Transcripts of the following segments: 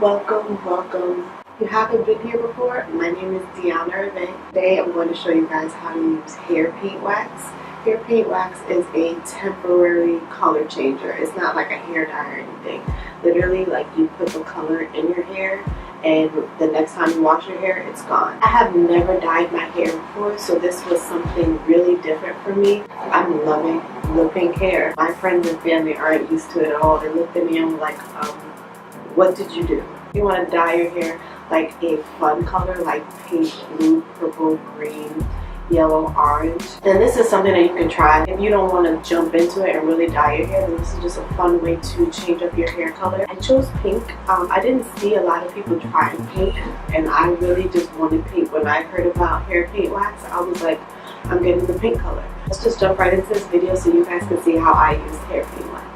Welcome. If you haven't been here before, my name is Deanna Reve. Today I'm going to show you guys how to use hair paint wax. Hair paint wax is a temporary color changer. It's not like a hair dye or anything. Literally, like, you put the color in your hair and the next time you wash your hair, it's gone. I have never dyed my hair before, so this was something really different for me. I'm loving the pink hair. My friends and family aren't used to it at all. They looked at me and were like, what did you do? You want to dye your hair like a fun color, like pink, blue, purple, green, yellow, orange, then this is something that you can try. If you don't want to jump into it and really dye your hair, then this is just a fun way to change up your hair color. I chose pink. I didn't see a lot of people trying pink, and I really just wanted pink. When I heard about hair paint wax, I was like, I'm getting the pink color. Let's just jump right into this video so you guys can see how I use hair paint wax.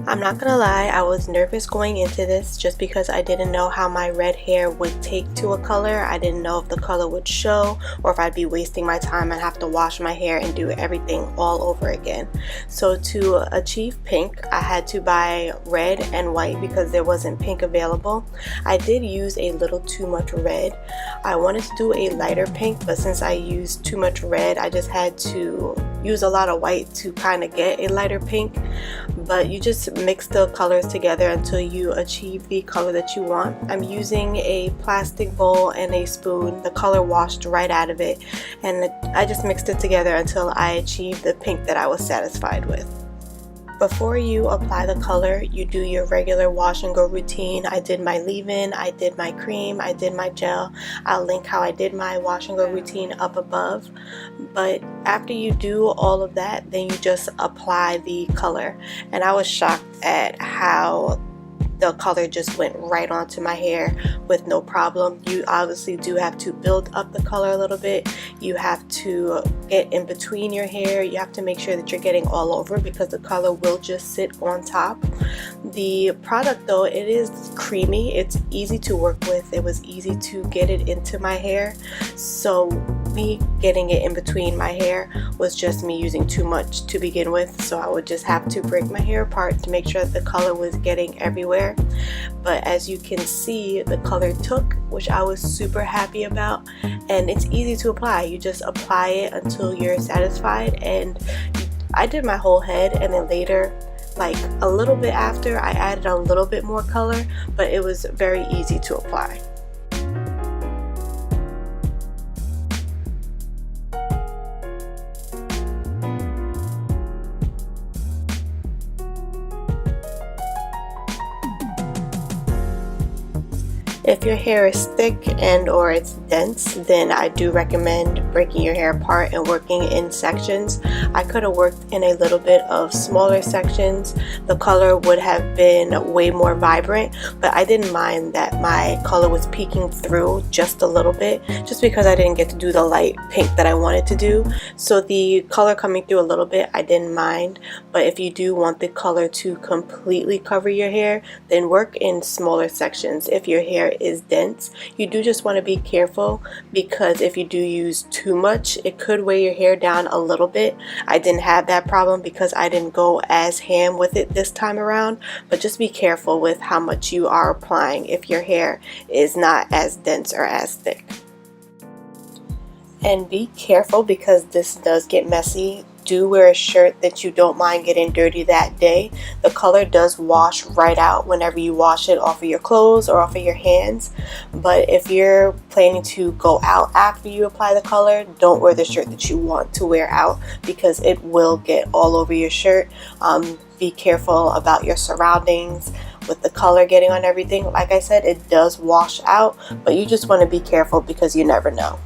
I'm not gonna lie, I was nervous going into this just because I didn't know how my red hair would take to a color. I didn't know if the color would show or if I'd be wasting my time and have to wash my hair and do everything all over again. So to achieve pink, I had to buy red and white because there wasn't pink available. I did use a little too much red. I wanted to do a lighter pink, but since I used too much red, I just had to use a lot of white to kind of get a lighter pink. But you just mix the colors together until you achieve the color that you want. I'm using a plastic bowl and a spoon. The color washed right out of it, and I just mixed it together until I achieved the pink that I was satisfied with. Before you apply the color, you do your regular wash and go routine. I did my leave-in, I did my cream, I did my gel. I'll link how I did my wash and go routine up above. But after you do all of that, then you just apply the color. And I was shocked at how the color just went right onto my hair with no problem. You obviously do have to build up the color a little bit. You have to get in between your hair. You have to make sure that you're getting all over because the color will just sit on top. The product though, it is creamy. It's easy to work with. It was easy to get it into my hair. So me getting it in between my hair was just me using too much to begin with. So I would just have to break my hair apart to make sure that the color was getting everywhere. But as you can see, the color took, which I was super happy about, and it's easy to apply. You just apply it until you're satisfied. And I did my whole head, and then later, like a little bit after, I added a little bit more color, but it was very easy to apply. If your hair is thick and or it's dense, then I do recommend breaking your hair apart and working in sections. I could have worked in a little bit of smaller sections. The color would have been way more vibrant, but I didn't mind that my color was peeking through just a little bit, just because I didn't get to do the light pink that I wanted to do. So the color coming through a little bit, I didn't mind. But if you do want the color to completely cover your hair, then work in smaller sections. If your hair is dense, you do just want to be careful, because if you do use too much, it could weigh your hair down a little bit. I didn't have that problem because I didn't go as ham with it this time around, but just be careful with how much you are applying if your hair is not as dense or as thick. And be careful, because this does get messy. Do wear a shirt that you don't mind getting dirty that day. The color does wash right out whenever you wash it off of your clothes or off of your hands. But if you're planning to go out after you apply the color, don't wear the shirt that you want to wear out, because it will get all over your shirt. Be careful about your surroundings with the color getting on everything. Like I said, it does wash out, but you just want to be careful because you never know.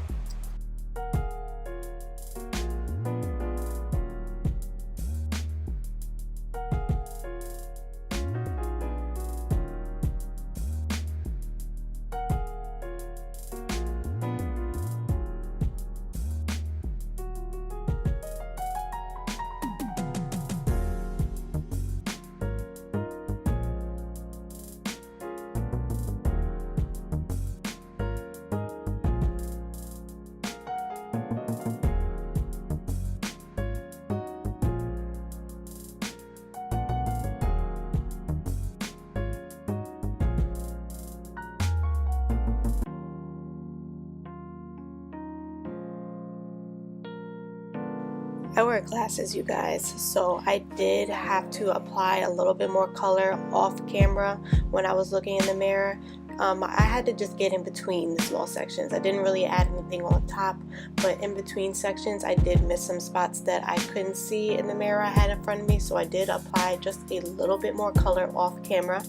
I wear glasses, you guys, so I did have to apply a little bit more color off camera when I was looking in the mirror. I had to just get in between the small sections. I didn't really add anything on top, but in between sections I did miss some spots that I couldn't see in the mirror I had in front of me, so I did apply just a little bit more color off camera.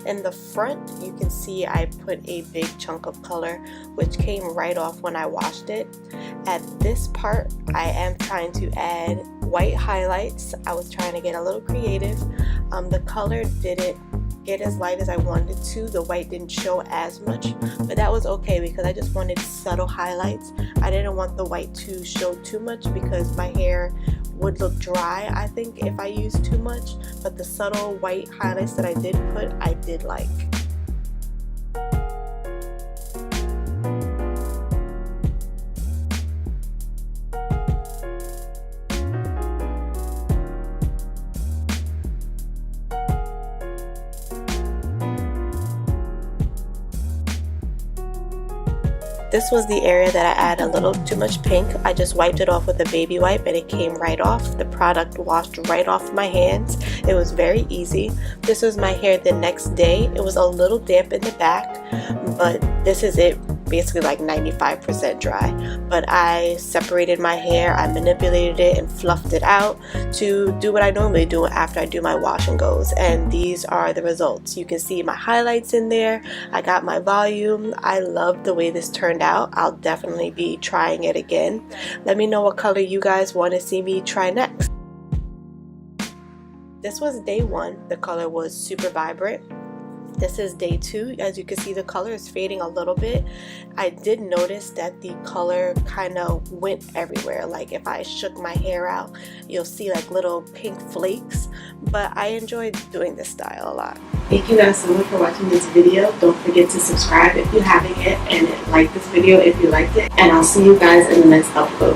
In the front, you can see I put a big chunk of color, which came right off when I washed it. At this part, I am trying to add white highlights. I was trying to get a little creative. The color didn't get as light as I wanted to. The white didn't show as much, but that was okay because I just wanted subtle highlights. I didn't want the white to show too much because my hair would look dry, I think, if I used too much, but the subtle white highlights that I did put, I did like. This was the area that I added a little too much pink. I just wiped it off with a baby wipe and it came right off. The product washed right off my hands. It was very easy. This was my hair the next day. It was a little damp in the back, but this is it, basically like 95% dry. But I separated my hair, I manipulated it and fluffed it out to do what I normally do after I do my wash and goes, and these are the results. You can see my highlights in there. I got my volume. I love the way this turned out. I'll definitely be trying it again. Let me know what color you guys want to see me try next. This was day 1. The color was super vibrant. This is day 2. As you can see, the color is fading a little bit. I did notice that the color kind of went everywhere. Like if I shook my hair out, you'll see like little pink flakes, but I enjoyed doing this style a lot. Thank you guys so much for watching this video. Don't forget to subscribe if you haven't yet, and like this video if you liked it, and I'll see you guys in the next upload.